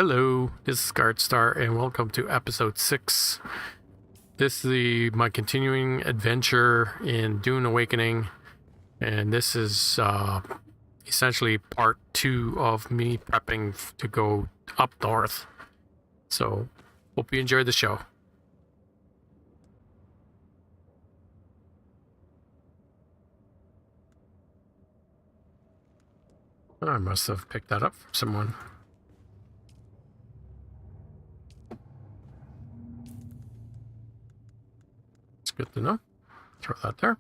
Hello, this is Guardstar, and welcome to episode 6. This is my continuing adventure in Dune Awakening, and this is essentially part 2 of me prepping to go up north. So, hope you enjoy the show. I must have picked that up from someone. It's good to know. Throw that there.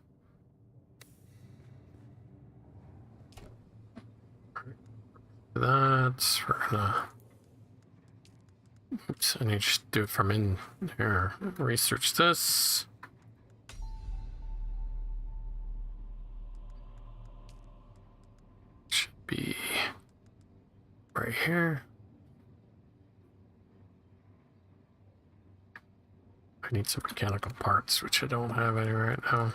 That's we're gonna. Oops, I need to just do it from in here. Research this. Should be right here. I need some mechanical parts, which I don't have any right now.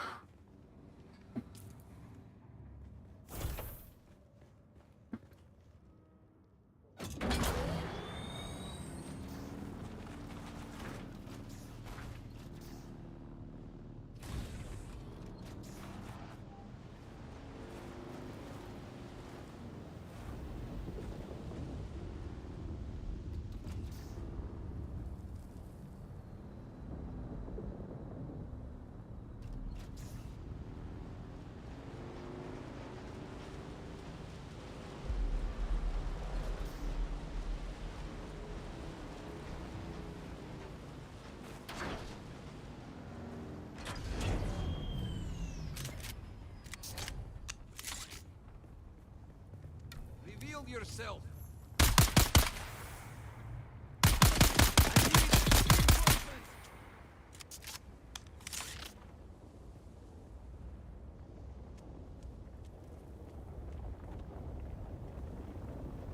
Yourself.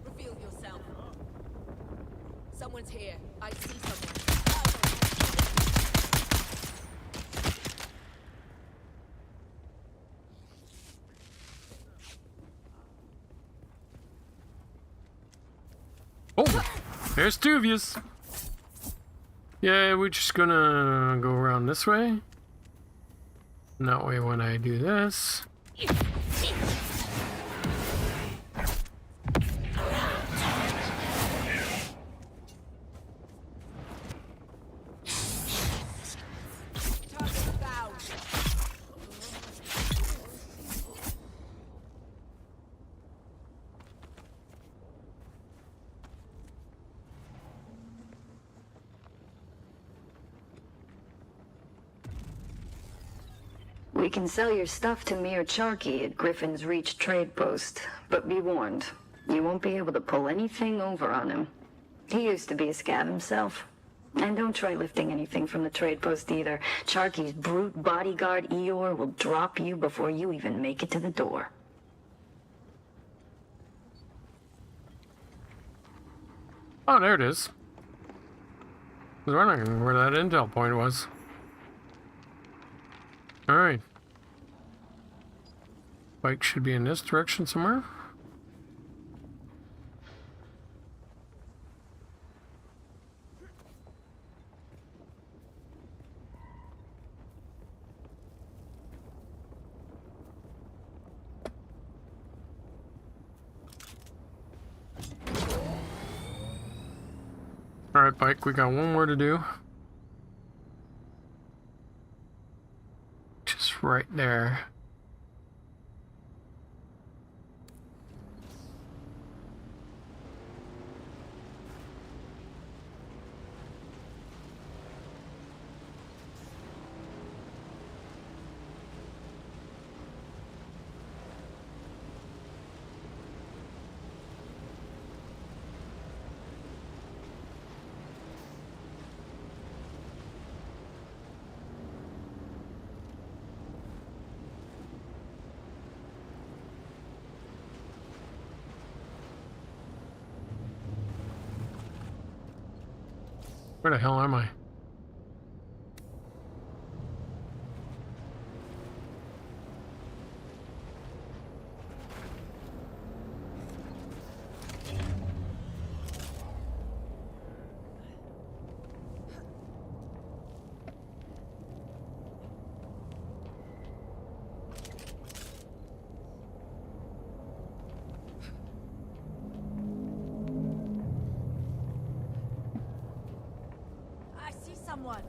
Reveal yourself. Someone's here. I see someone. Oh, there's two of yous. Yeah, we're just gonna go around this way. And that way when I do this. We can sell your stuff to Mir Charkey at Griffin's Reach trade post, but be warned, you won't be able to pull anything over on him. He used to be a scav himself. And don't try lifting anything from the trade post either. Charkey's brute bodyguard Eeyore will drop you before you even make it to the door. Oh, there it is. I was wondering where that intel point was. Alright. Bike should be in this direction somewhere. Alright, bike, we got one more to do. Just right there. Where the hell am I? someone.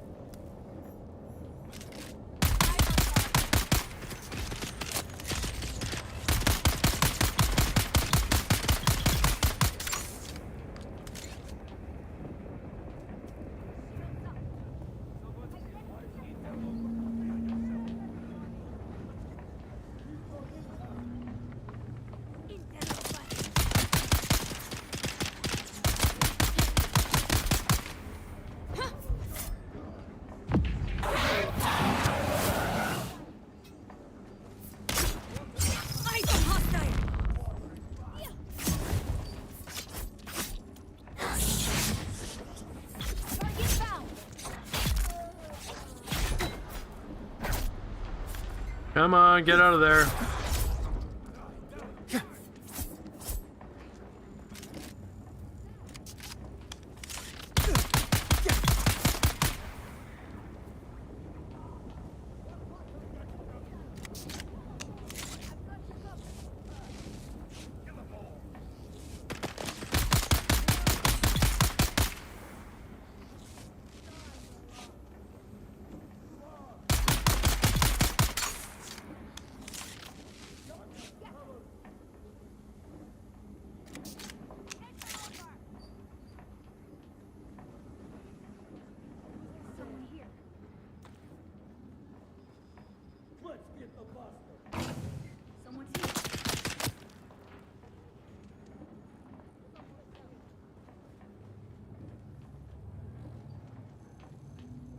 Come on, get out of there.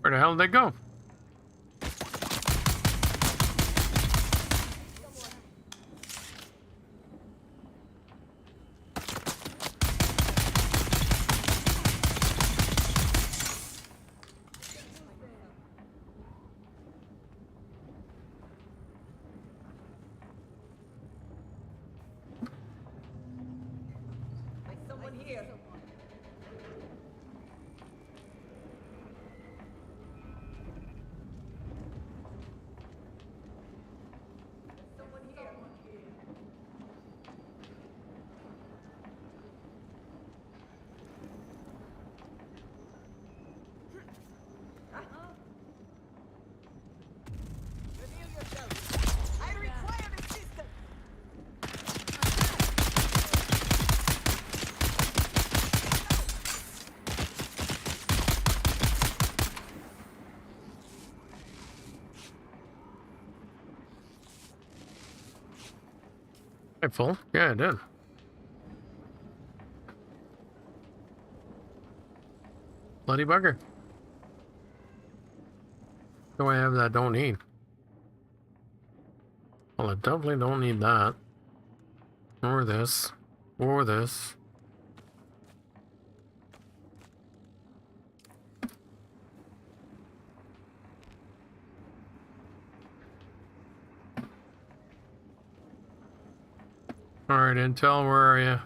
Where the hell did they go? Someone here. I require assistance. Hey, full? Yeah, I did. Bloody bugger. Do I have that I don't need? Well, I definitely don't need that. Or this. Or this. Alright, Intel, where are you?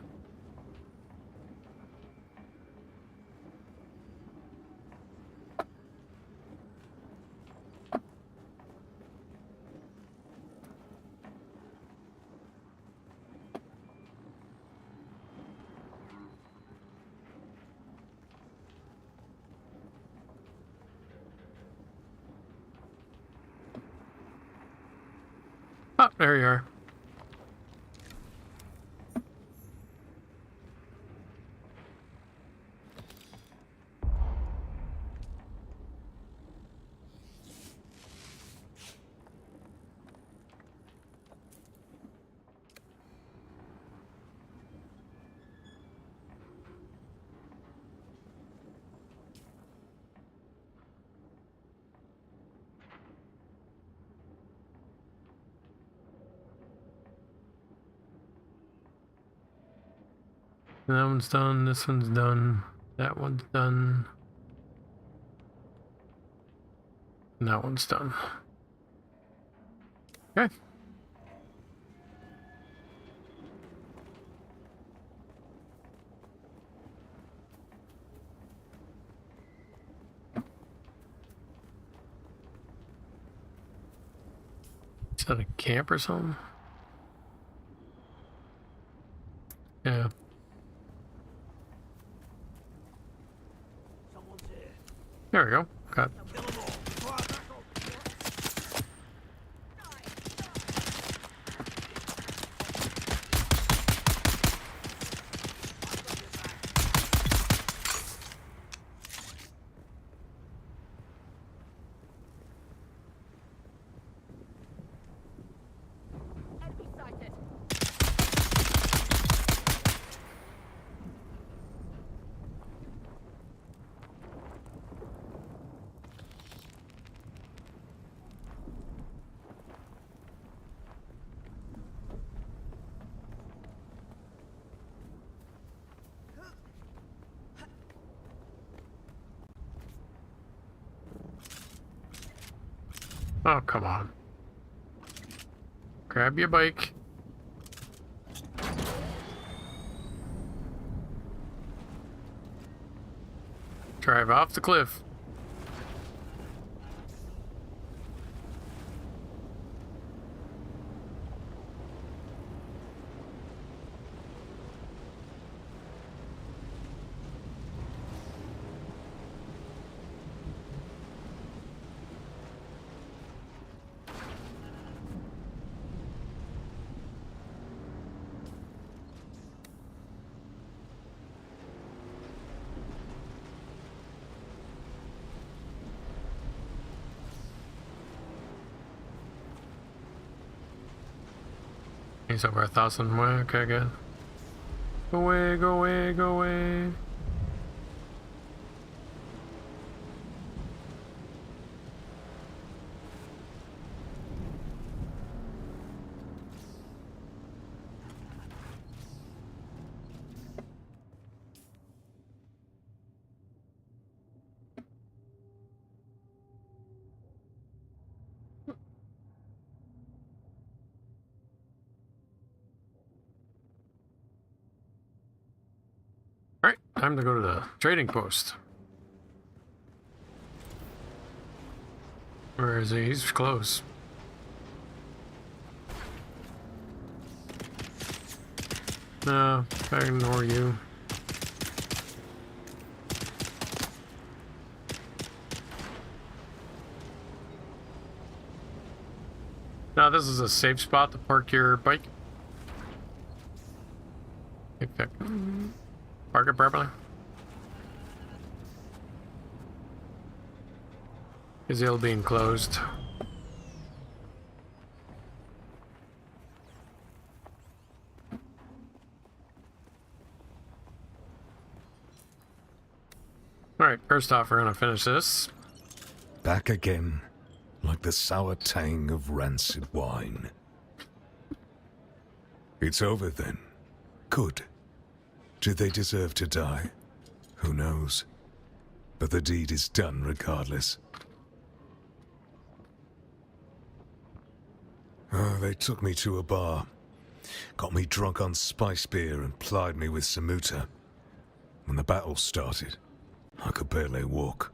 Oh, there you are. That one's done, this one's done, that one's done, and that one's done. Okay. Is that a camp or something? Yeah. There we go. Okay. Oh, come on. Grab your bike. Drive off the cliff. He's over 1,000 away. Okay, good. Go away, go away, go away. Alright, time to go to the trading post. Where is he? He's close. No, I ignore you. Now this is a safe spot to park your bike. Park it properly. Is it being closed? Alright, first off, we're gonna finish this. Back again, like the sour tang of rancid wine. It's over then. Good. Did they deserve to die? Who knows? But the deed is done regardless. Oh, they took me to a bar. Got me drunk on spice beer and plied me with samuta. When the battle started, I could barely walk.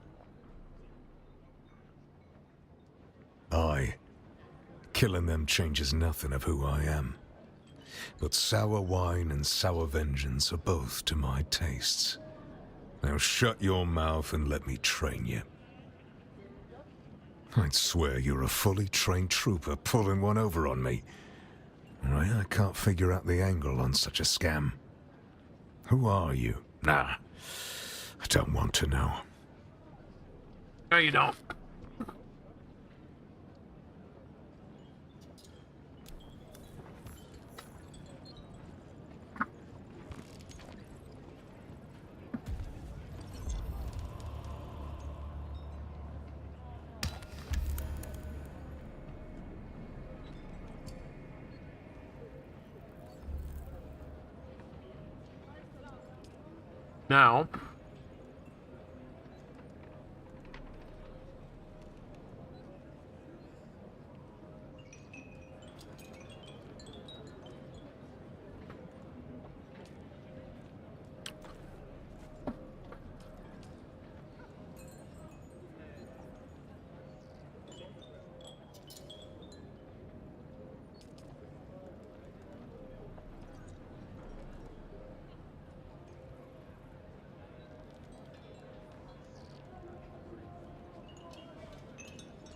Killing them changes nothing of who I am. But sour wine and sour vengeance are both to my tastes. Now shut your mouth and let me train you. I'd swear you're a fully trained trooper pulling one over on me. I can't figure out the angle on such a scam. Who are you? Nah, I don't want to know. No, you don't.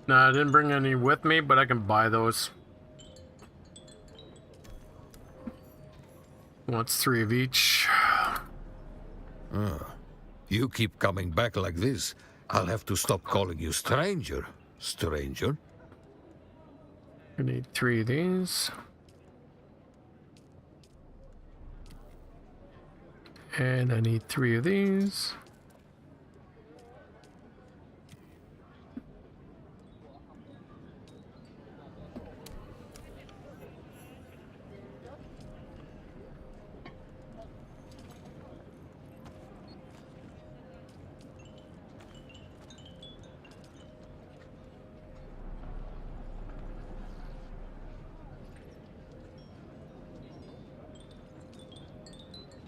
Now, I didn't bring any with me, but I can buy those. Wants 3 of each. You keep coming back like this, I'll have to stop calling you stranger. Stranger? I need 3 of these. And I need 3 of these.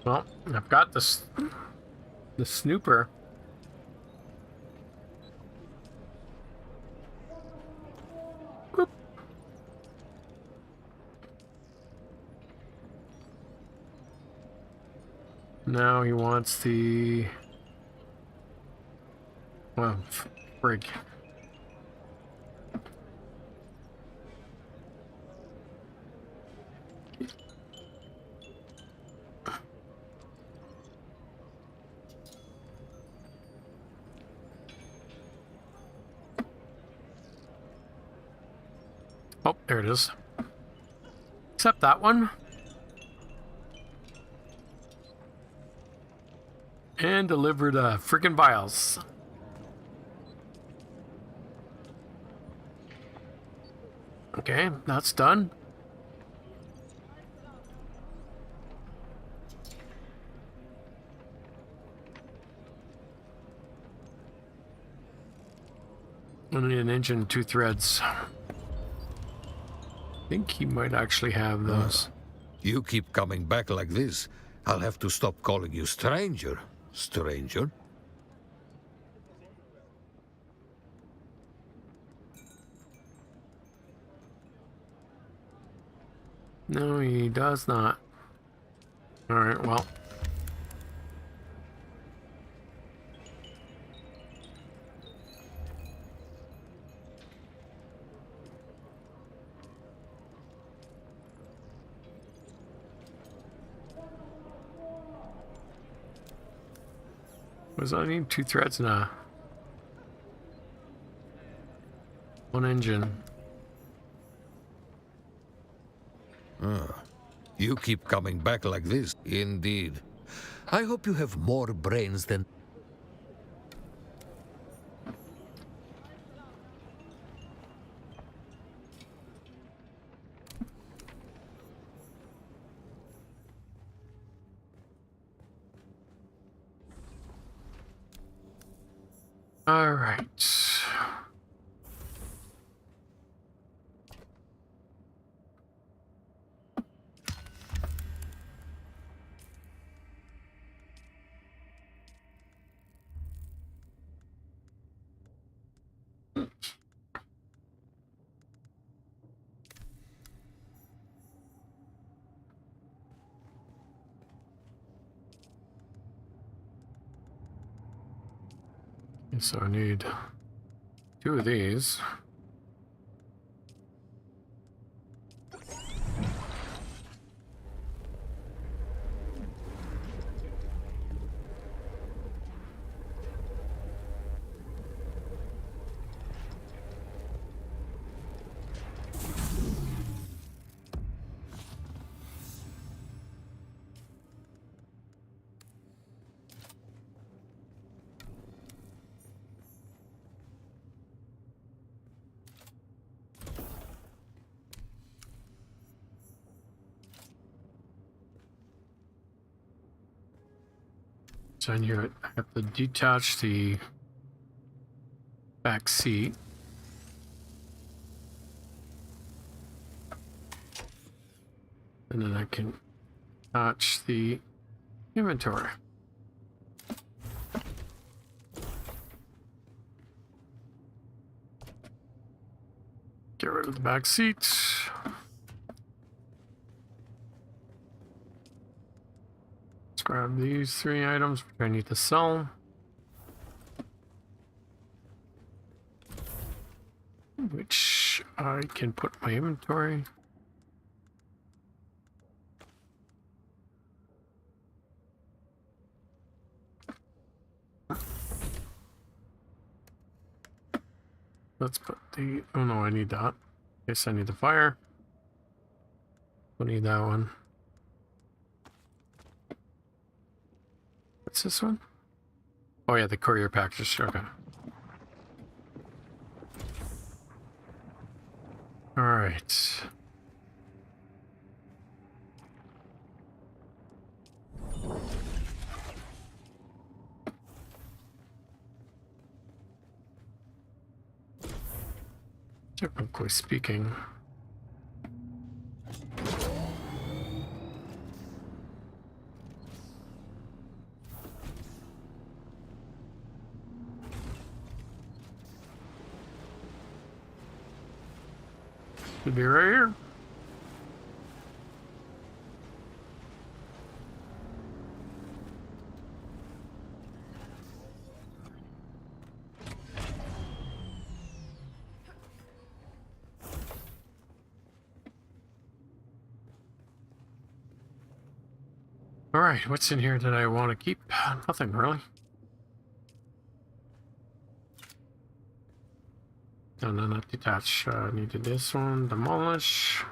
Well, I've got the snooper. Boop. Now he wants the... Well, frig. Oh, there it is. Except that one. And deliver the freaking vials. Okay, that's done. I need an engine and 2 threads. I think he might actually have those. You keep coming back like this, I'll have to stop calling you stranger. Stranger? No, he does not. Alright, well. Was I need 2 threads now? 1 engine. You keep coming back like this. Indeed. I hope you have more brains than... All right. So I need 2 of these. So I have to detach the back seat. And then I can attach the inventory. Get rid of the back seat. Let's grab these 3 items which I need to sell. Which I can put in my inventory. Let's put the... Oh no, I need that. Guess I need the fire. Don't need that one. What's this one? Oh yeah, the courier package. Okay. All right. Technically speaking. Should be right here. All right, what's in here that I want to keep? Nothing really. No, not detach. Needed this one. Demolish.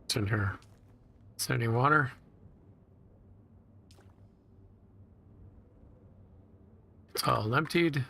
What's in here? Is there any water? It's all emptied.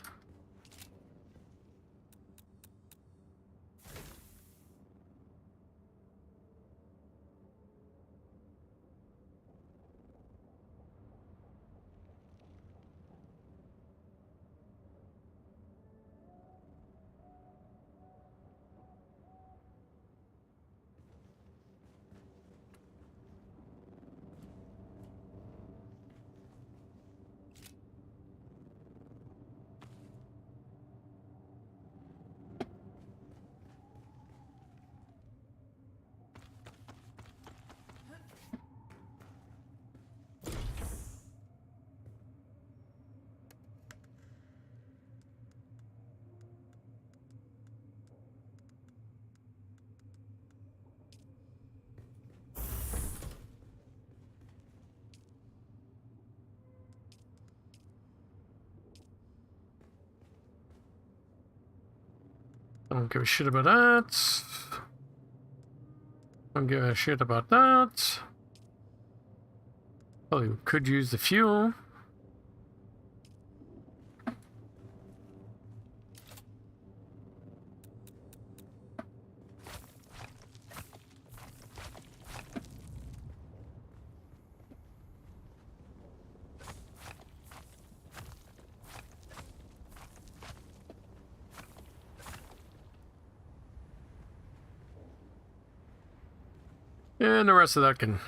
Don't give a shit about that. Don't give a shit about that. Oh, we could use the fuel. And the rest of that can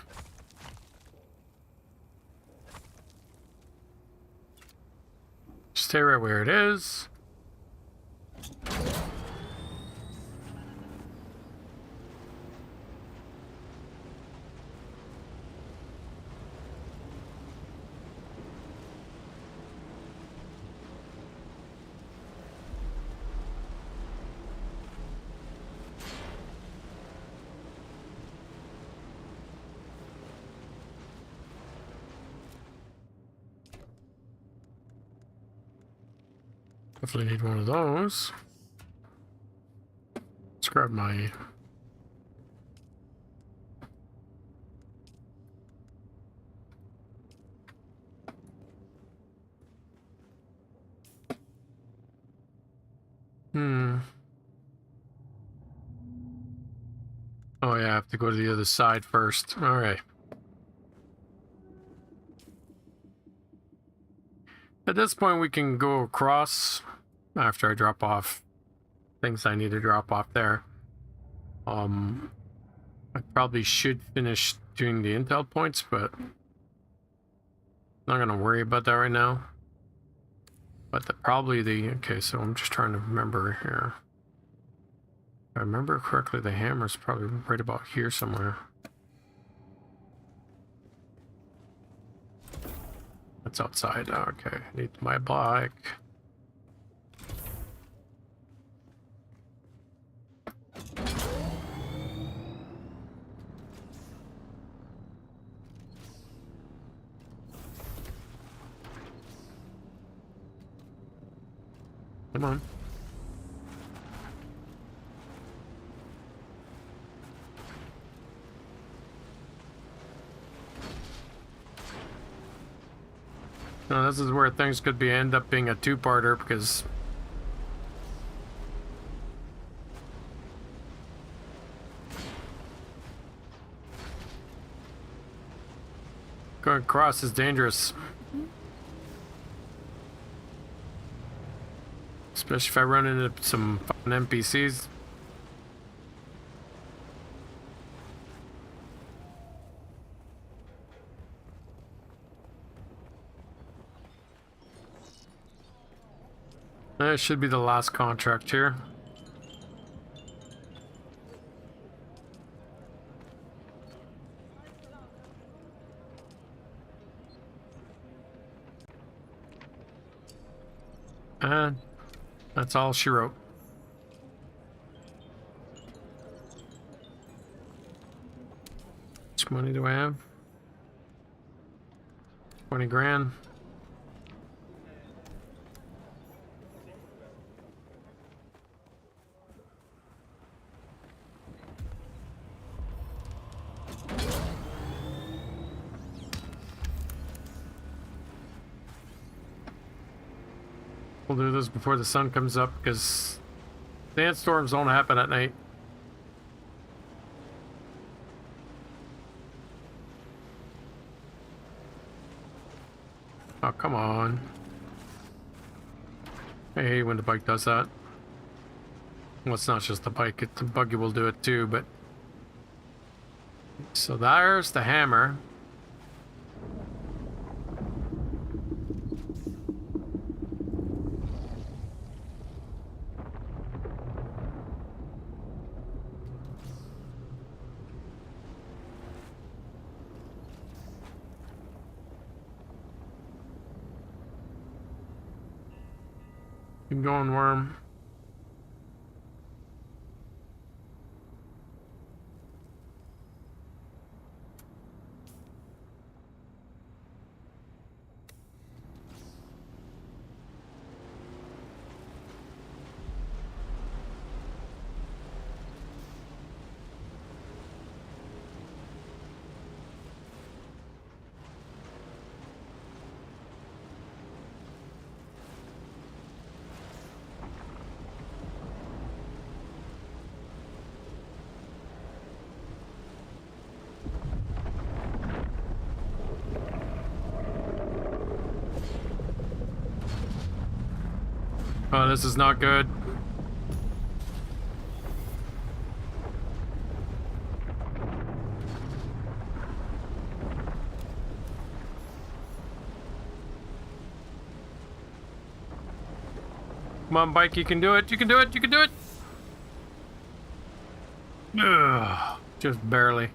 stay right where it is. Definitely need one of those. Let's grab my... Oh yeah, I have to go to the other side first. All right. At this point, we can go across after I drop off things I need to drop off there. I probably should finish doing the intel points, but not gonna worry about that right now. But okay, so I'm just trying to remember here. If I remember correctly, the hammer's probably right about here somewhere. That's outside. Okay, need my bike. Come on. No, this is where things could end up being a two-parter because going across is dangerous. Especially if I run into some fucking NPCs. That should be the last contract here. And that's all she wrote. How much money do I have? 20 grand. We'll do this before the sun comes up because sandstorms don't happen at night. Oh, come on. I hate when the bike does that. Well, it's not just the bike, the buggy will do it too, but... So there's the hammer. Keep going, worm. Oh, this is not good. Come on, bike, you can do it, you can do it, you can do it! Ugh, just barely.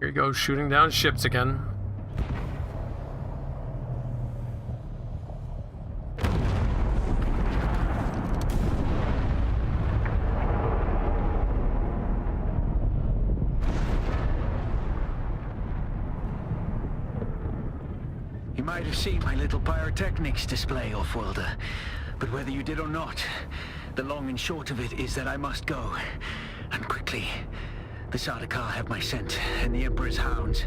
Here you go, shooting down ships again. You might have seen my little pyrotechnics display, Offworlder. But whether you did or not, the long and short of it is that I must go. And quickly. The Sardaukar have my scent, and the Emperor's hounds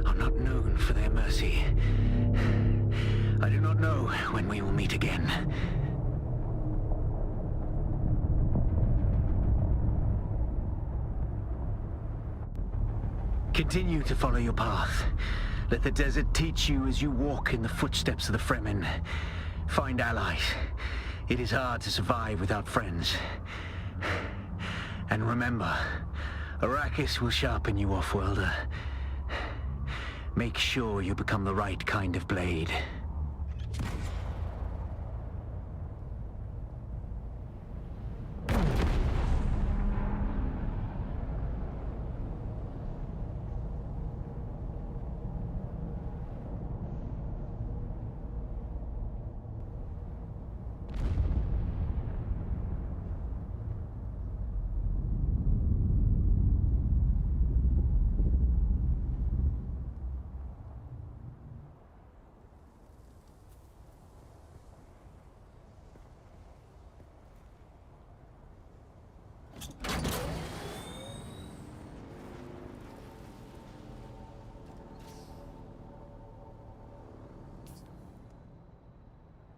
are not known for their mercy. I do not know when we will meet again. Continue to follow your path. Let the desert teach you as you walk in the footsteps of the Fremen. Find allies. It is hard to survive without friends. And remember, Arrakis will sharpen you, Offworlder. Make sure you become the right kind of blade.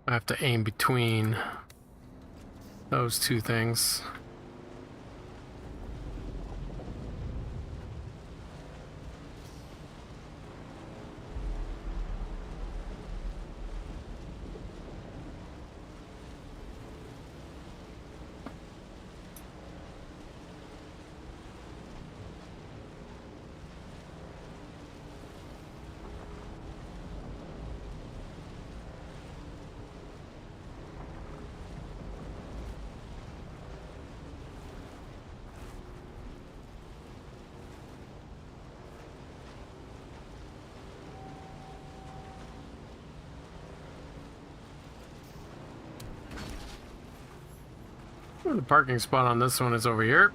I have to aim between those two things. The parking spot on this one is over here.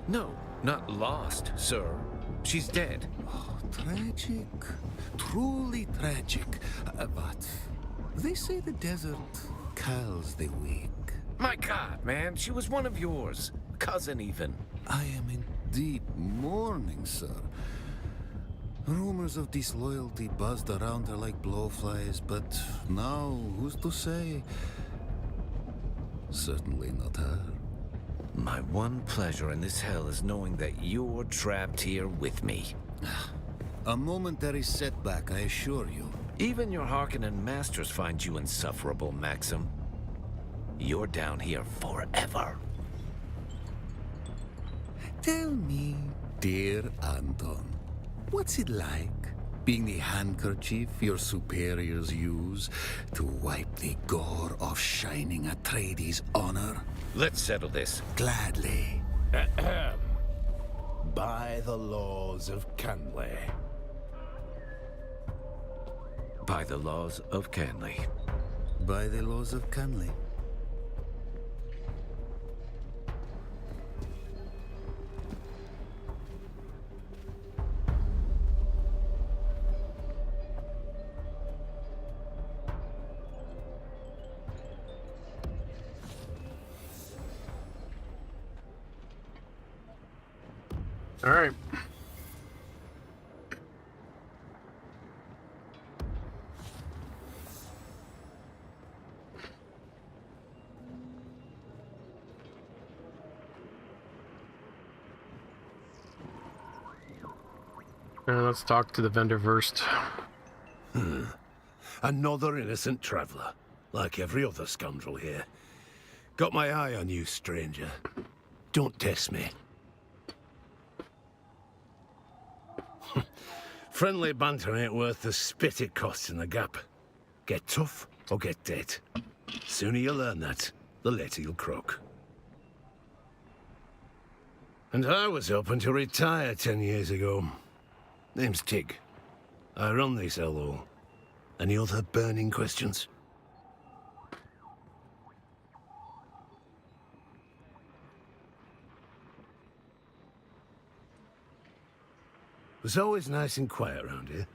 No, not lost, sir. She's dead. Oh, tragic. Truly tragic. But they say the desert calls the weak. My God, man, she was one of yours. Cousin, even. I am in deep mourning, sir. Rumors of disloyalty buzzed around her like blowflies, but now, who's to say? Certainly not her. My one pleasure in this hell is knowing that you're trapped here with me. A momentary setback, I assure you. Even your Harkonnen masters find you insufferable, Maxim. You're down here forever. Tell me, dear Anton, what's it like being the handkerchief your superiors use to wipe the gore off Shining Atreides' honor? Let's settle this. Gladly. By the laws of Canley. By the laws of Canley. By the laws of Canley. All right. Let's talk to the vendor first. Another innocent traveler, like every other scoundrel here. Got my eye on you, stranger. Don't test me. Friendly banter ain't worth the spit it costs in the gap. Get tough or get dead. Sooner you learn that, the later you'll croak. And I was hoping to retire 10 years ago. Name's Tig. I run this hellhole. Any other burning questions? It was always nice and quiet around here.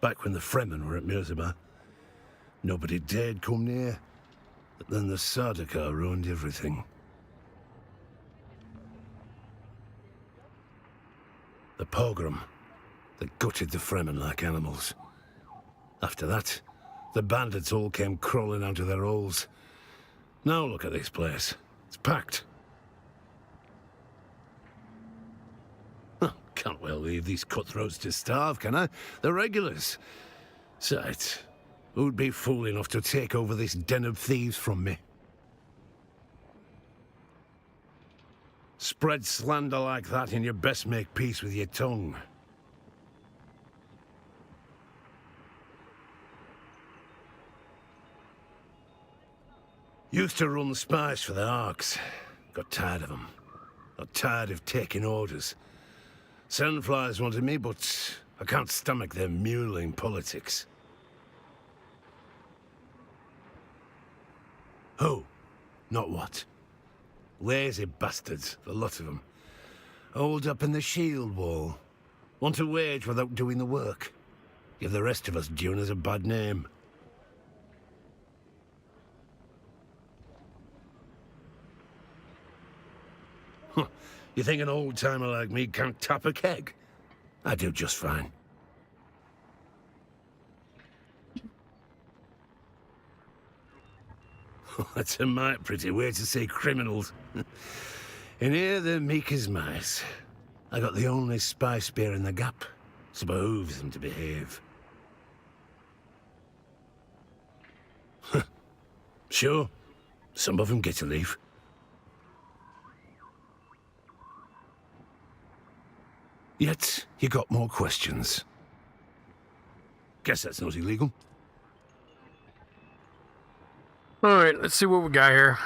Back when the Fremen were at Mirzabah. Nobody dared come near. But then the Sardaukar ruined everything. The pogrom that gutted the Fremen like animals. After that, the bandits all came crawling out of their holes. Now look at this place. It's packed. Huh, can't well leave these cutthroats to starve, can I? They're regulars. Sight. Who'd be fool enough to take over this den of thieves from me? Spread slander like that and you best make peace with your tongue. Used to run spies for the Arks. Got tired of them. Got tired of taking orders. Sandflies wanted me, but I can't stomach their muling politics. Who? Not what? Lazy bastards, the lot of them. Holed up in the shield wall. Want to wage without doing the work. Give the rest of us Duners a bad name. Huh. You think an old-timer like me can't tap a keg? I do just fine. That's a mighty pretty way to say criminals. In here, they're meek as mice. I got the only spy spear in the gap. So behooves them to behave. Sure, some of them get to leave. Yet, you got more questions. Guess that's not illegal. Alright, let's see what we got here.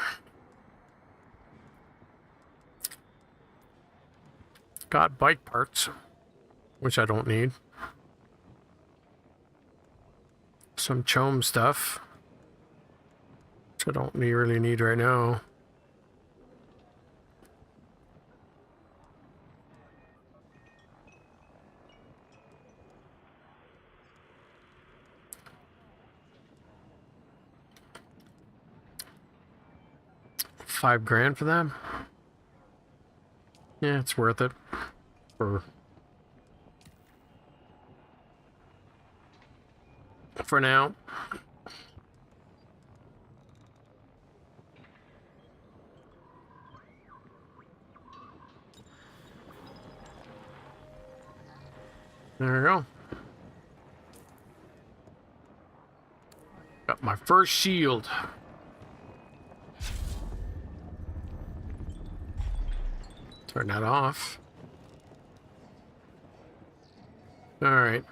Got bike parts, which I don't need. Some chome stuff, which I don't really need right now. $5,000 for them. Yeah, it's worth it. For now. There we go. Got my first shield. Turn that off. Alright.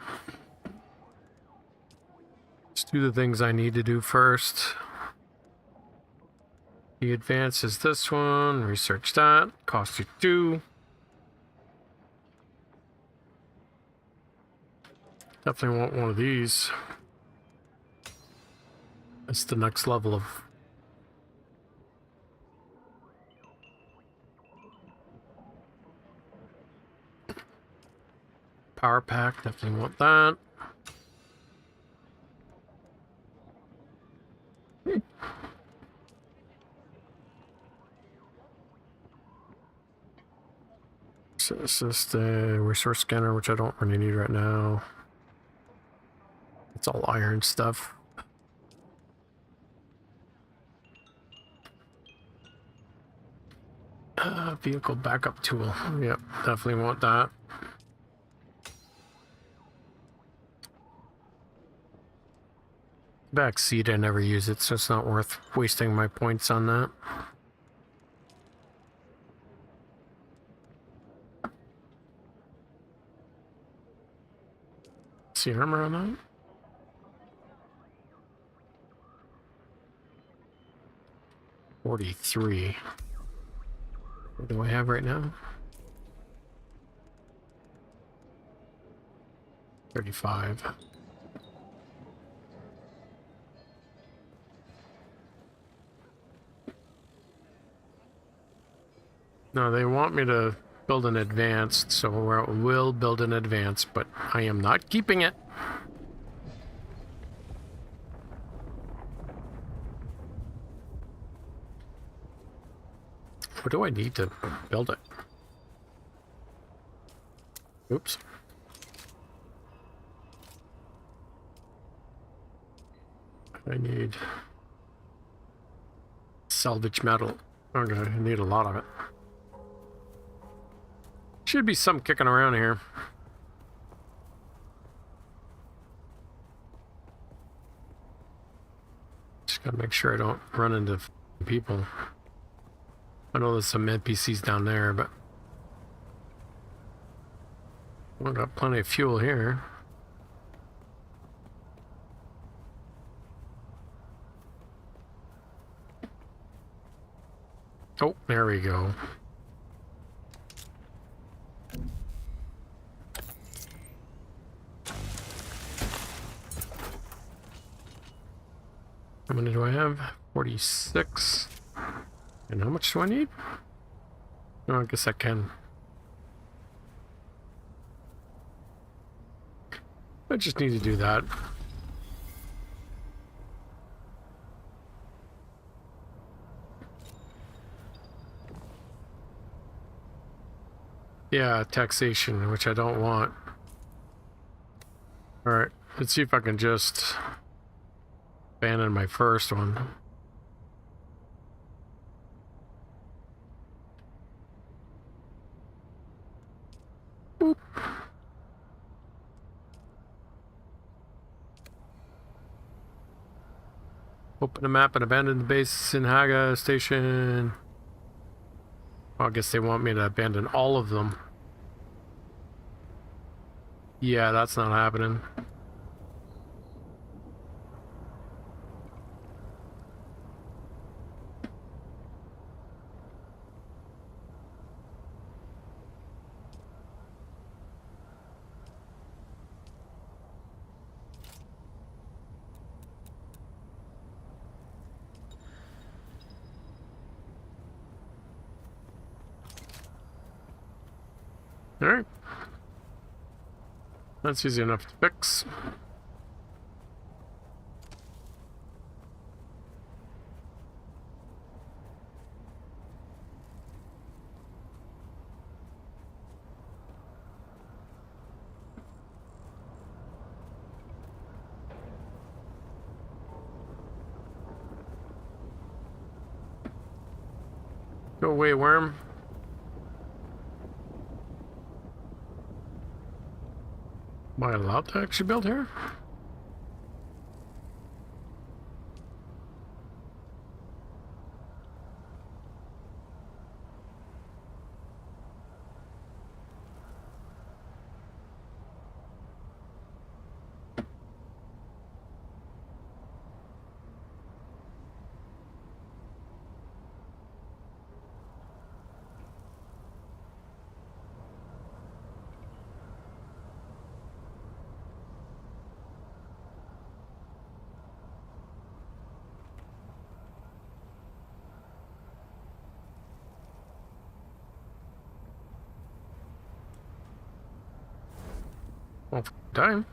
Let's do the things I need to do first. The advance is this one. Research that. Cost you 2. Definitely want one of these. That's the next level of power pack. Definitely want that. So this is the resource scanner, which I don't really need right now. It's all iron stuff. Vehicle backup tool. Yep, definitely want that. Back seat, I never use it, so it's not worth wasting my points on that. See armor on that? $43. What do I have right now? 35. No, they want me to build an advanced, so we'll build an advanced, but I am not keeping it. What do I need to build it? Oops. I need salvage metal. Okay, I need a lot of it. Should be some kicking around here. Just gotta make sure I don't run into people. I know there's some NPCs down there, but we got plenty of fuel here. Oh, there we go. How many do I have? 46. And how much do I need? No, I guess I can. I just need to do that. Yeah, taxation, which I don't want. Alright, let's see if I can just abandon my first one. Boop. Open the map and abandon the base in Haga Station. Well, I guess they want me to abandon all of them. Yeah, that's not happening. Alright. That's easy enough to fix. Go away, worm. Am I allowed to actually build here? Well, time.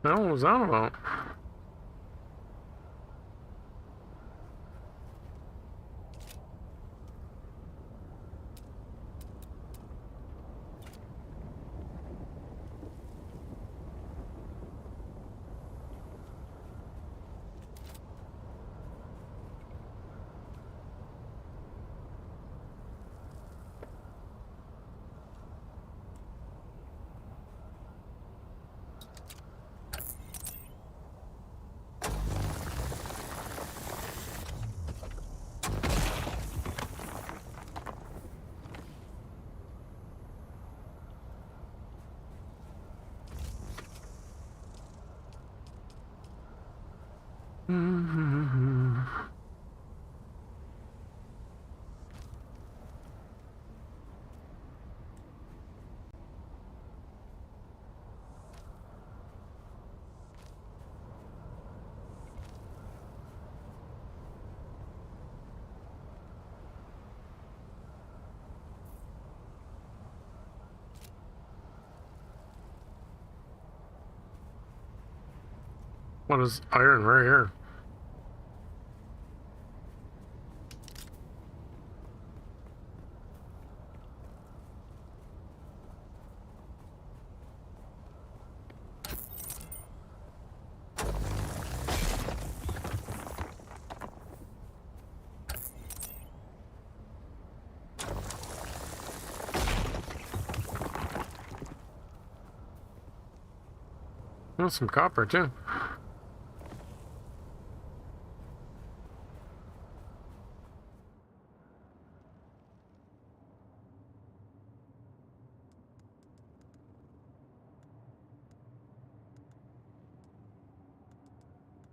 What the hell was that about? What is iron right here? Oh, some copper too.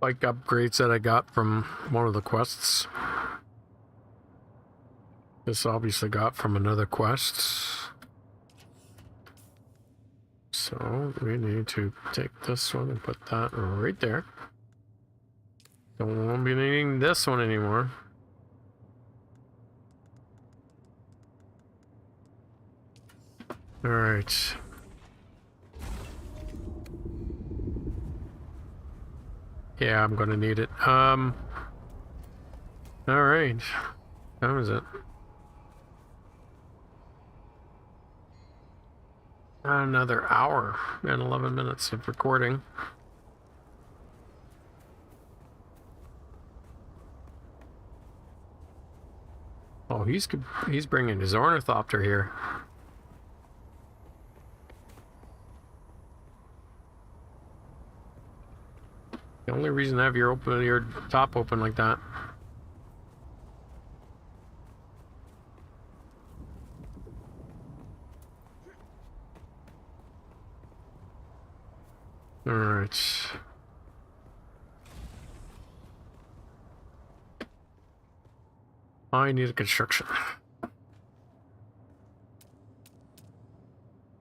Like upgrades that I got from one of the quests. This obviously got from another quest. So we need to take this one and put that right there. Don't want to be needing this one anymore. All right. Yeah, I'm gonna need it. All right. How is it? Another hour and 11 minutes of recording. Oh, he's bringing his ornithopter here. The only reason to have your top open like that. All right. I need a construction.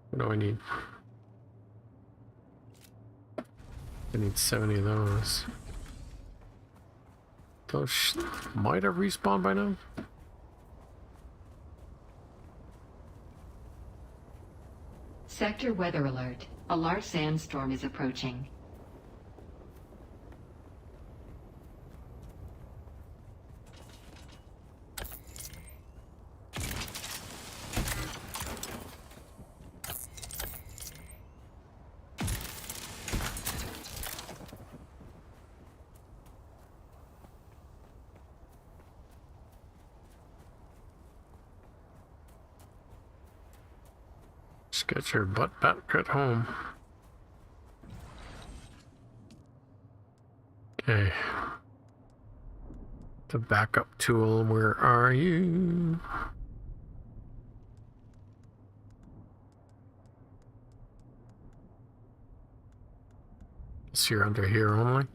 What do I need? I need 70 of those. Those might have respawned by now. Sector weather alert. A large sandstorm is approaching. Just get your butt back at home. Okay. The backup tool, where are you? So you're under here only?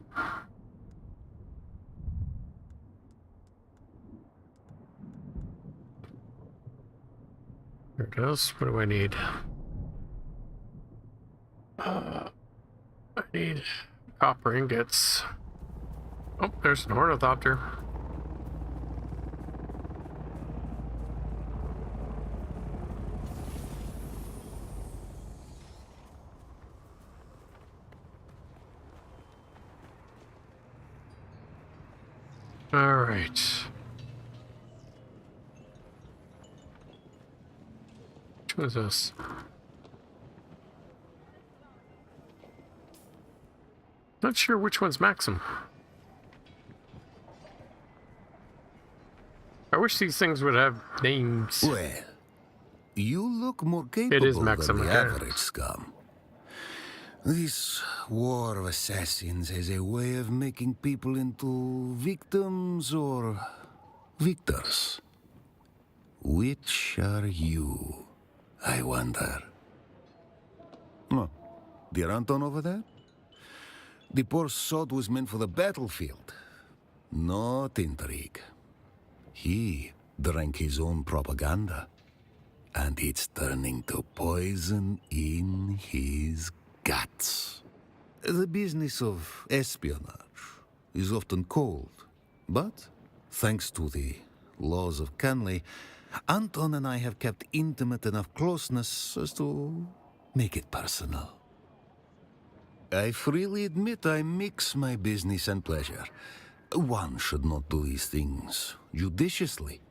There it is. What do I need? I need copper ingots. Oh, there's an ornithopter. All right. Which one is this? Not sure which one's Maxim. I wish these things would have names. Well, you look more capable It is than Maxim, the okay. average scum. This war of assassins has a way of making people into victims or victors. Which are you, I wonder? Oh, dear Anton over there? The poor sod was meant for the battlefield, not intrigue. He drank his own propaganda, and it's turning to poison in his guts. The business of espionage is often cold, but thanks to the laws of Canley, Anton and I have kept intimate enough closeness as to make it personal. I freely admit I mix my business and pleasure. One should not do these things judiciously.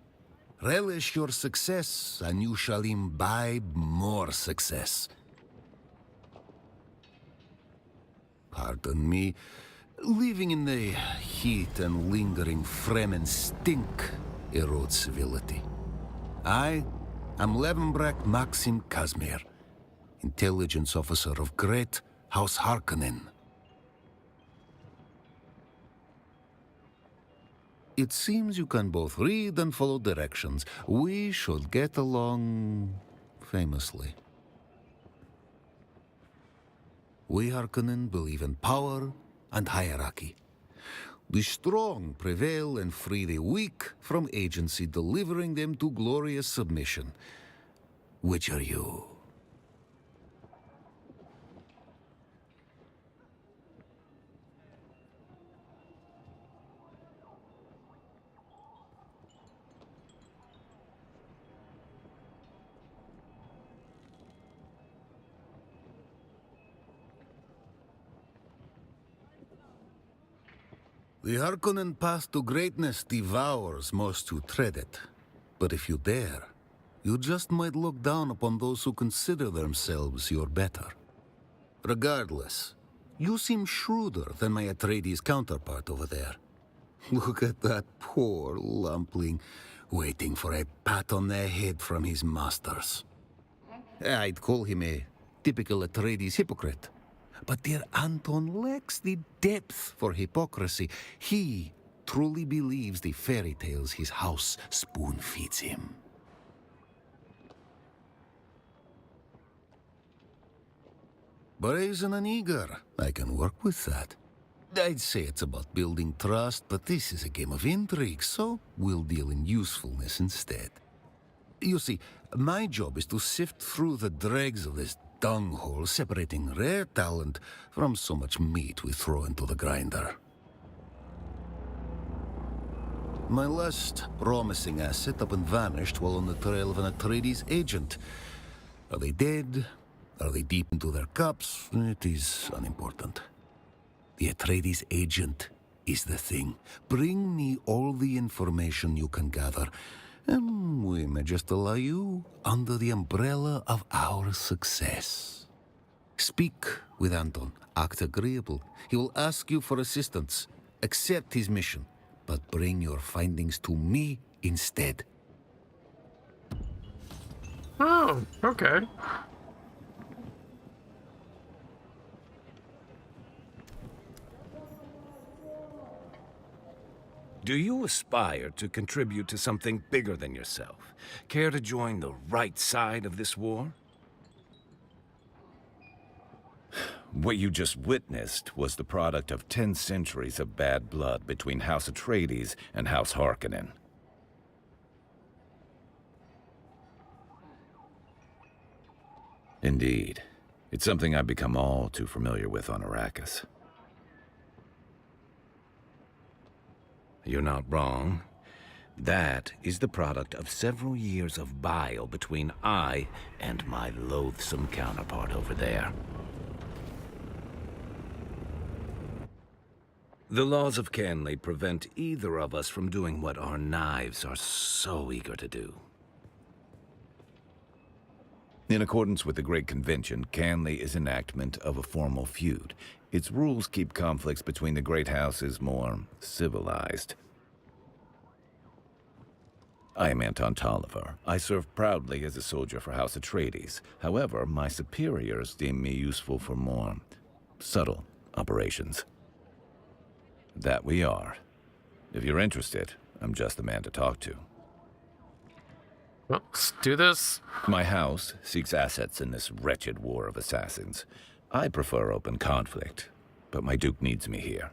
Relish your success, and you shall imbibe more success. Pardon me, living in the heat and lingering Fremen stink erodes civility. I am Levenbrecht Maxim Kazmir, intelligence officer of Great House Harkonnen. It seems you can both read and follow directions. We should get along famously. We Harkonnen believe in power and hierarchy. The strong prevail and free the weak from agency, delivering them to glorious submission. Which are you? The Harkonnen path to greatness devours most who tread it. But if you dare, you just might look down upon those who consider themselves your better. Regardless, you seem shrewder than my Atreides counterpart over there. Look at that poor lumpling, waiting for a pat on the head from his masters. I'd call him a typical Atreides hypocrite. But dear Anton lacks the depth for hypocrisy. He truly believes the fairy tales his house spoon-feeds him. Brazen and eager. I can work with that. I'd say it's about building trust, but this is a game of intrigue, so we'll deal in usefulness instead. You see, my job is to sift through the dregs of this dunghole, separating rare talent from so much meat we throw into the grinder. My last promising asset up and vanished while on the trail of an Atreides agent. Are they dead? Are they deep into their cups? It is unimportant. The Atreides agent is the thing. Bring me all the information you can gather, and we may just allow you under the umbrella of our success. Speak with Anton. Act agreeable. He will ask you for assistance. Accept his mission, but bring your findings to me instead. Oh, okay. Do you aspire to contribute to something bigger than yourself? Care to join the right side of this war? What you just witnessed was the product of 10 centuries of bad blood between House Atreides and House Harkonnen. Indeed. It's something I've become all too familiar with on Arrakis. You're not wrong. That is the product of several years of bile between I and my loathsome counterpart over there. The laws of Canley prevent either of us from doing what our knives are so eager to do. In accordance with the Great Convention, Canley is enactment of a formal feud. Its rules keep conflicts between the great houses more civilized. I am Anton Tolliver. I serve proudly as a soldier for House Atreides. However, my superiors deem me useful for more subtle operations. That we are. If you're interested, I'm just the man to talk to. Well, let's do this. My house seeks assets in this wretched war of assassins. I prefer open conflict, but my Duke needs me here.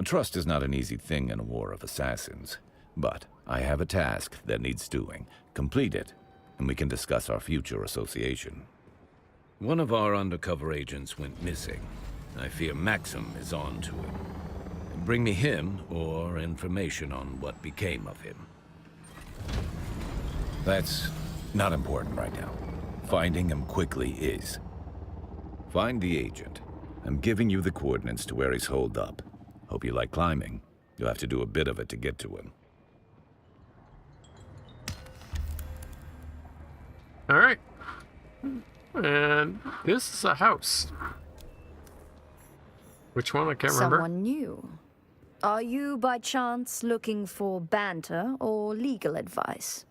Trust is not an easy thing in a war of assassins, but I have a task that needs doing. Complete it, and we can discuss our future association. One of our undercover agents went missing. I fear Maxim is on to him. Bring me him or information on what became of him. That's not important right now. Finding him quickly is. Find the agent. I'm giving you the coordinates to where he's holed up. Hope you like climbing. You'll have to do a bit of it to get to him. All right. And this is a house. Which one? I can't remember. Someone new. Are you, by chance, looking for banter or legal advice?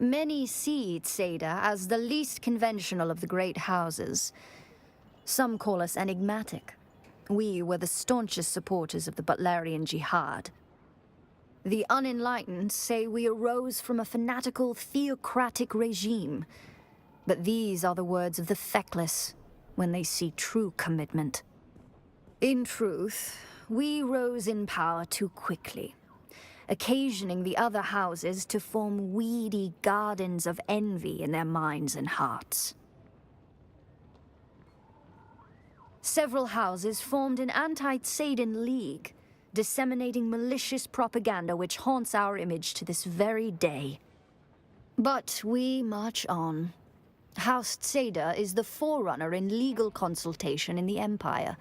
Many see Tseda as the least conventional of the great houses. Some call us enigmatic. We were the staunchest supporters of the Butlerian Jihad. The unenlightened say we arose from a fanatical theocratic regime. But these are the words of the feckless when they see true commitment. In truth, we rose in power too quickly, occasioning the other houses to form weedy gardens of envy in their minds and hearts. Several houses formed an anti-Tsaden league, disseminating malicious propaganda which haunts our image to this very day. But we march on. House Tseda is the forerunner in legal consultation in the Empire,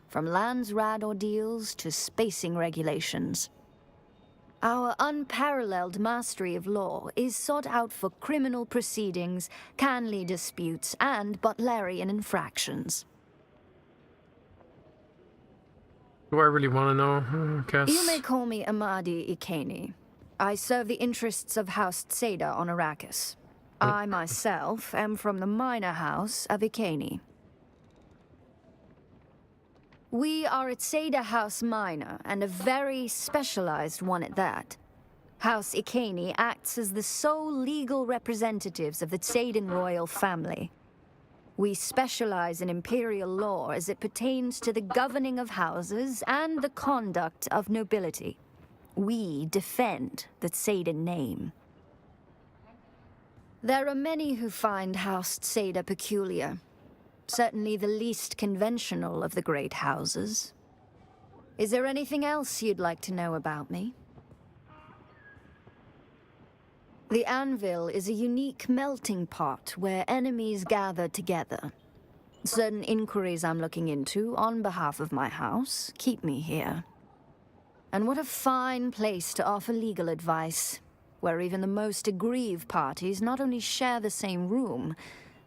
from lands-rad ordeals to spacing regulations. Our unparalleled mastery of law is sought out for criminal proceedings, Canley disputes, and Butlerian infractions. Do I really want to know? I guess. You may call me Amadi Ikeni. I serve the interests of House Tseda on Arrakis. I myself am from the minor house of Ikeni. We are a Tseda House Minor, and a very specialized one at that. House Ikeni acts as the sole legal representatives of the Tsaden royal family. We specialize in imperial law as it pertains to the governing of houses and the conduct of nobility. We defend the Tsaden name. There are many who find House Tseda peculiar. Certainly the least conventional of the great houses. Is there anything else you'd like to know about me? The Anvil is a unique melting pot where enemies gather together. Certain inquiries I'm looking into on behalf of my house keep me here. And what a fine place to offer legal advice, where even the most aggrieved parties not only share the same room,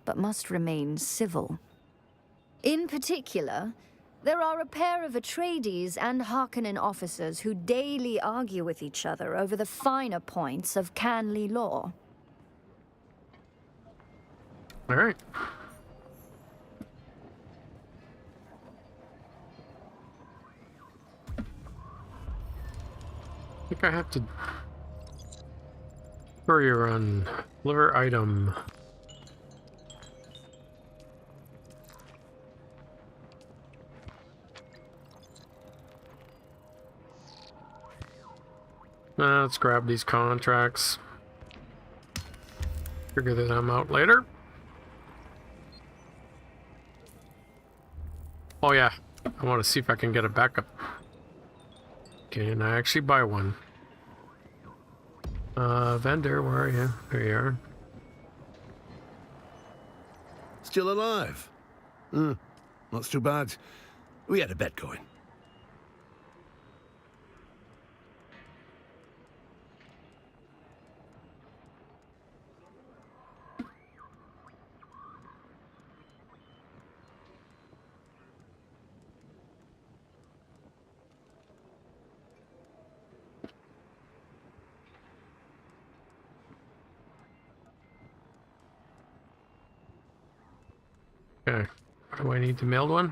but must remain civil. In particular, there are a pair of Atreides and Harkonnen officers who daily argue with each other over the finer points of Canley law. All right. I think I have to courier run. Deliver item. Let's grab these contracts. Figure that I'm out later. Oh yeah, I want to see if I can get a backup. Can I actually buy one? Vendor, where are you? There you are. Still alive? Not too bad. We had a bet going. Okay. Do I need the mailed one?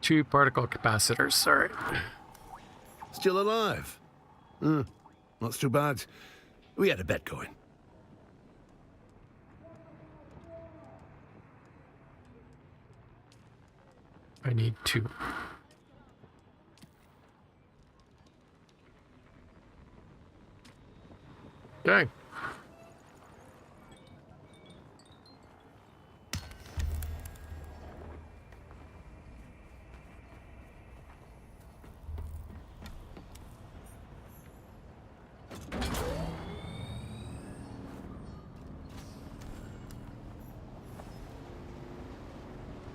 Two particle capacitors. All right. Still alive? Not too bad. We had a bet going. I need two. Okay.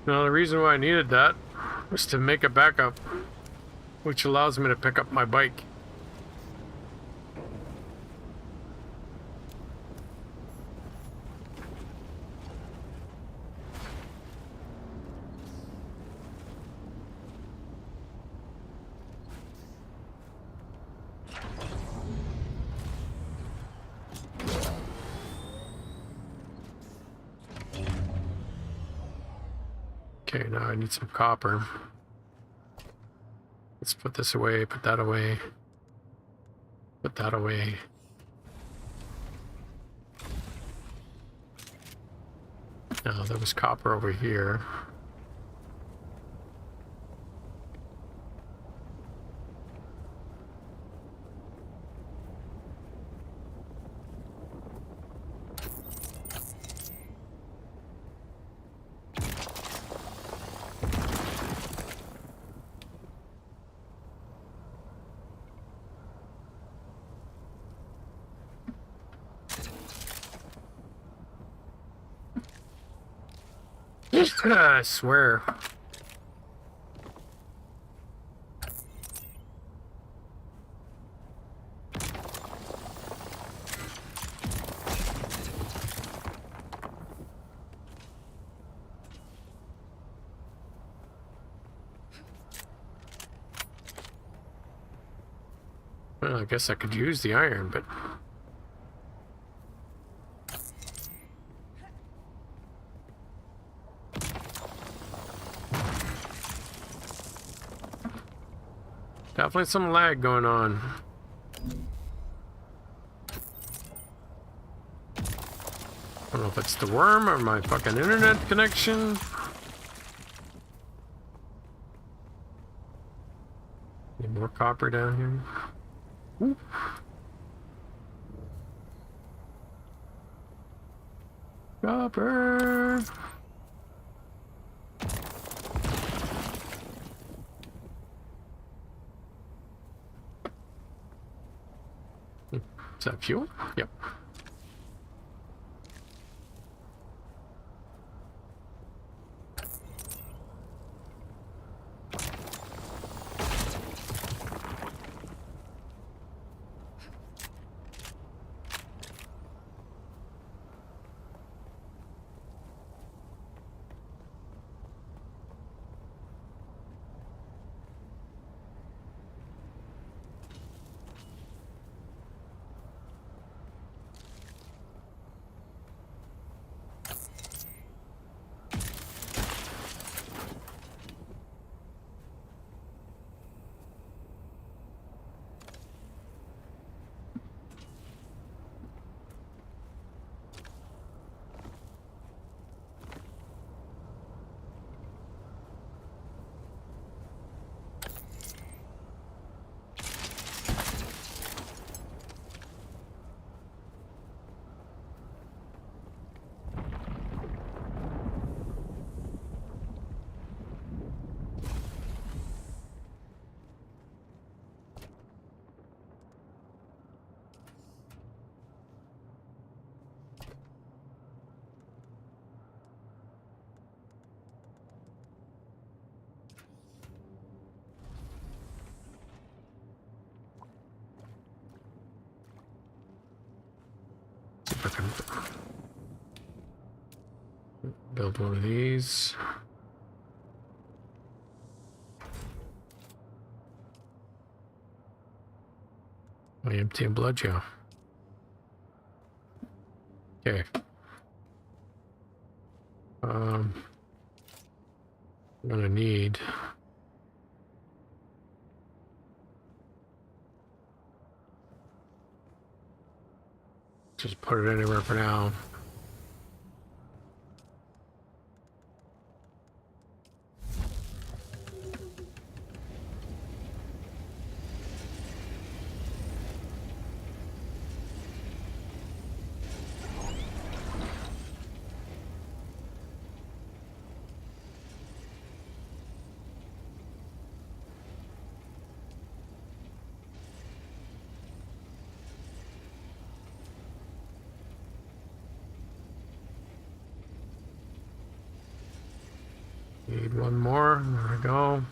Now, the reason why I needed that was to make a backup, which allows me to pick up my bike. Okay, now I need some copper. Let's put this away, put that away, put that away. Now, there was copper over here. I swear. Well, I guess I could use the iron, but... Definitely some lag going on. I don't know if it's the worm or my fucking internet connection. Need more copper down here. Ooh. Copper! Is that fuel? Yep. See if I can build one of these. I empty and blood you. Okay. I'm gonna need just put it anywhere for now. Need one more. There we go.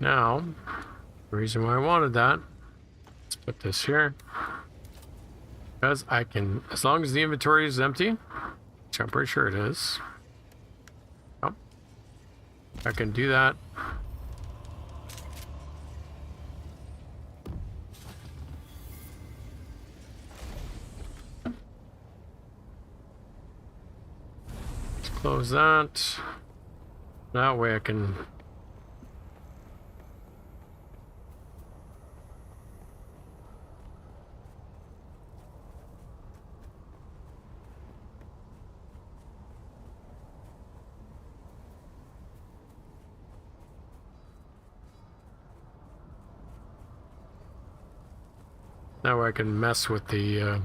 Now, the reason why I wanted that, let's put this here. Because I can, as long as the inventory is empty, which I'm pretty sure it is. Oh, I can do that. Let's close that. That way I can mess with the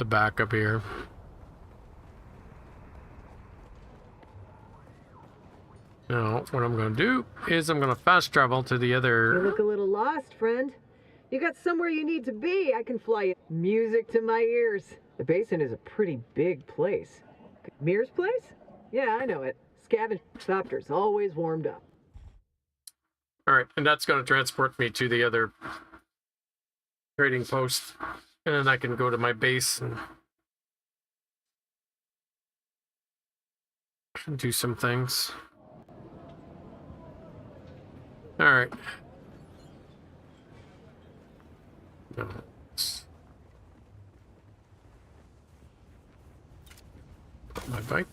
backup here. Now, what I'm going to do is I'm going to fast travel to the other. You look a little lost, friend. You got somewhere you need to be. I can fly you. Music to my ears. The basin is a pretty big place. Mir's place? Yeah, I know it. Scavenge copters, always warmed up. All right, and that's going to transport me to the other trading post, and then I can go to my base and do some things. All right. No. My bike.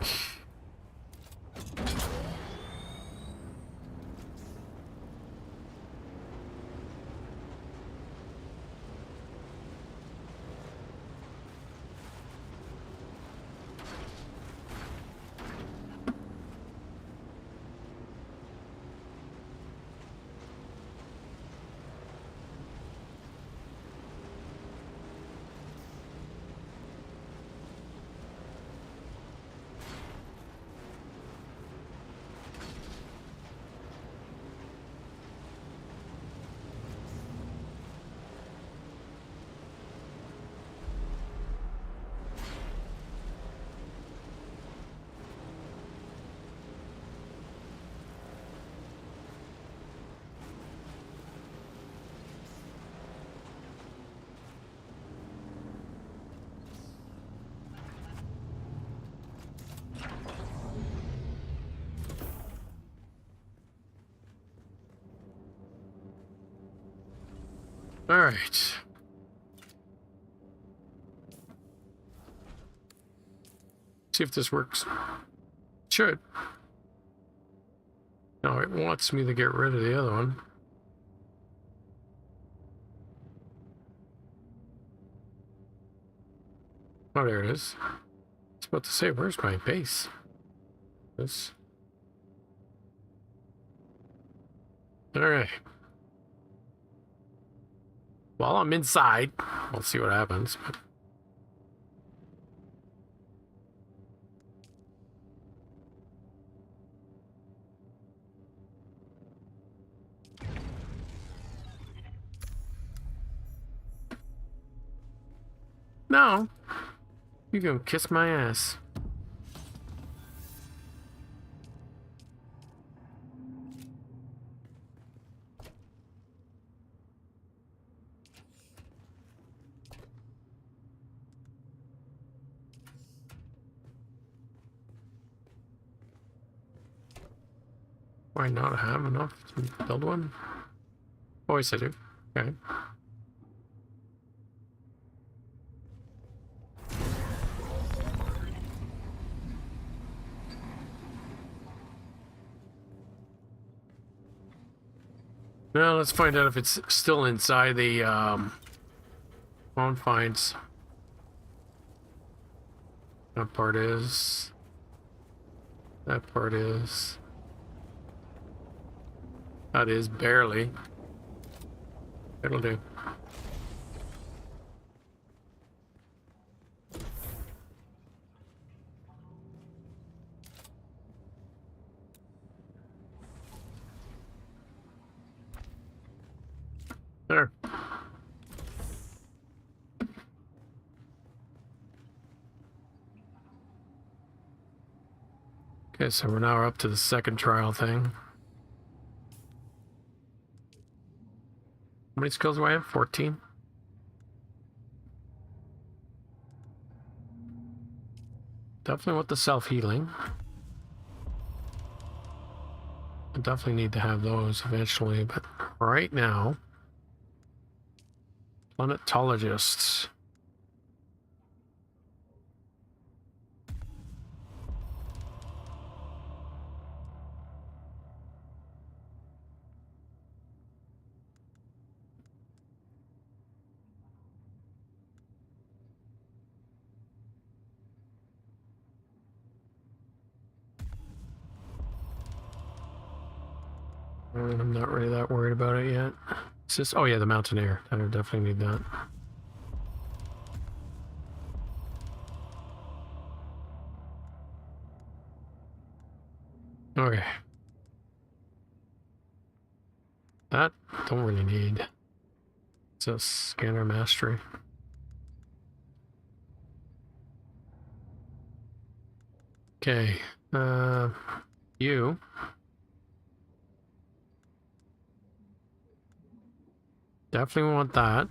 All right. See if this works. Should. No, it wants me to get rid of the other one. Oh, there it is. I was about to say, where's my base? This. All right. While I'm inside, we'll see what happens. But no, you can kiss my ass. Why not have enough to build one? Oh, yes, I do. Okay. Now let's find out if it's still inside the confines. That part is. That part is. That is barely. It'll do. There. Okay, so we're now up to the second trial thing. How many skills do I have? 14? Definitely want the self-healing. I definitely need to have those eventually, but right now... Planetologists. I'm not really that worried about it yet. It's just, oh yeah, the Mountaineer. I definitely need that. Okay. That don't really need. It's a scanner mastery. Okay. You. Definitely want that.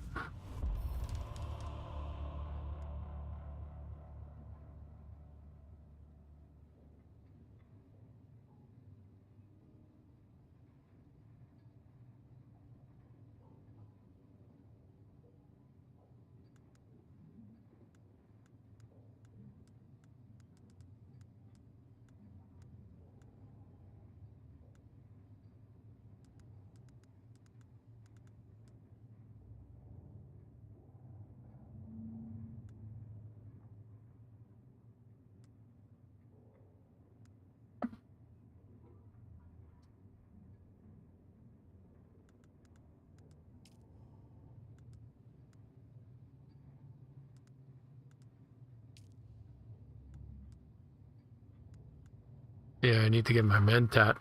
Yeah, I need to get my mentat.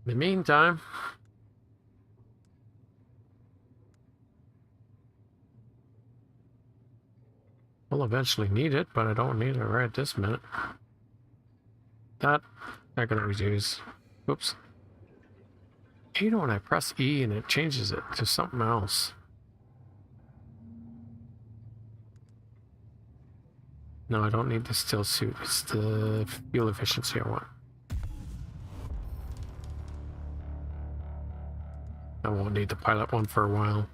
In the meantime, we'll eventually need it, but I don't need it right this minute. That I can always use. Oops. You know when I press E and it changes it to something else. No, I don't need the still suit. It's the fuel efficiency I want. I won't need the pilot one for a while.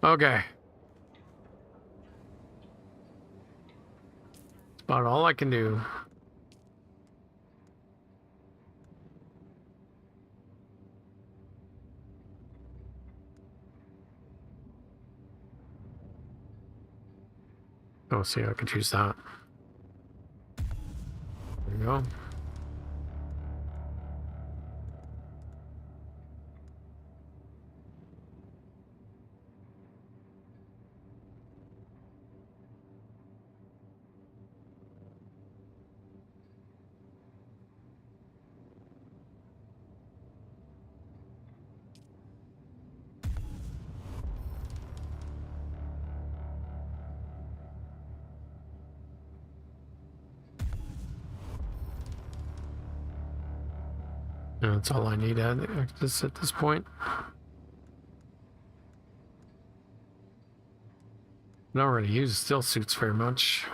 Okay. That's about all I can do. Oh, see, I could use that. There we go. Yeah, that's all I need at this point. I don't really use still suits very much.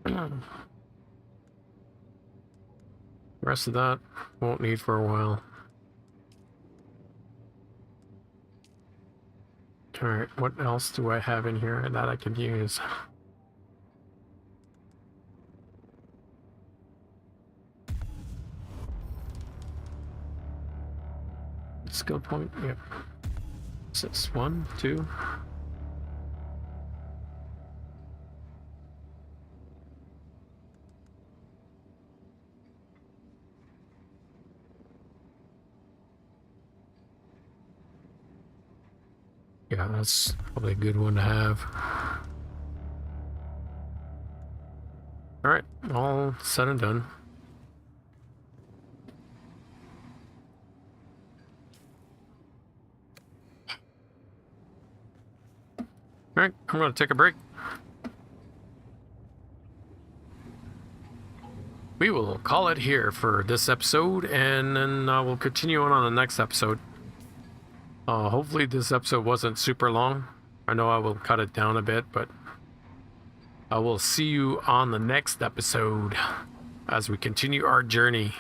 The rest of that won't need for a while. Alright, what else do I have in here that I could use? Skill point, yep. Is this 1, 2? Yeah, that's probably a good one to have. Alright, all said and done. Alright, I'm going to take a break. We will call it here for this episode, and then we'll continue on the next episode. Hopefully this episode wasn't super long. I know I will cut it down a bit, but I will see you on the next episode as we continue our journey.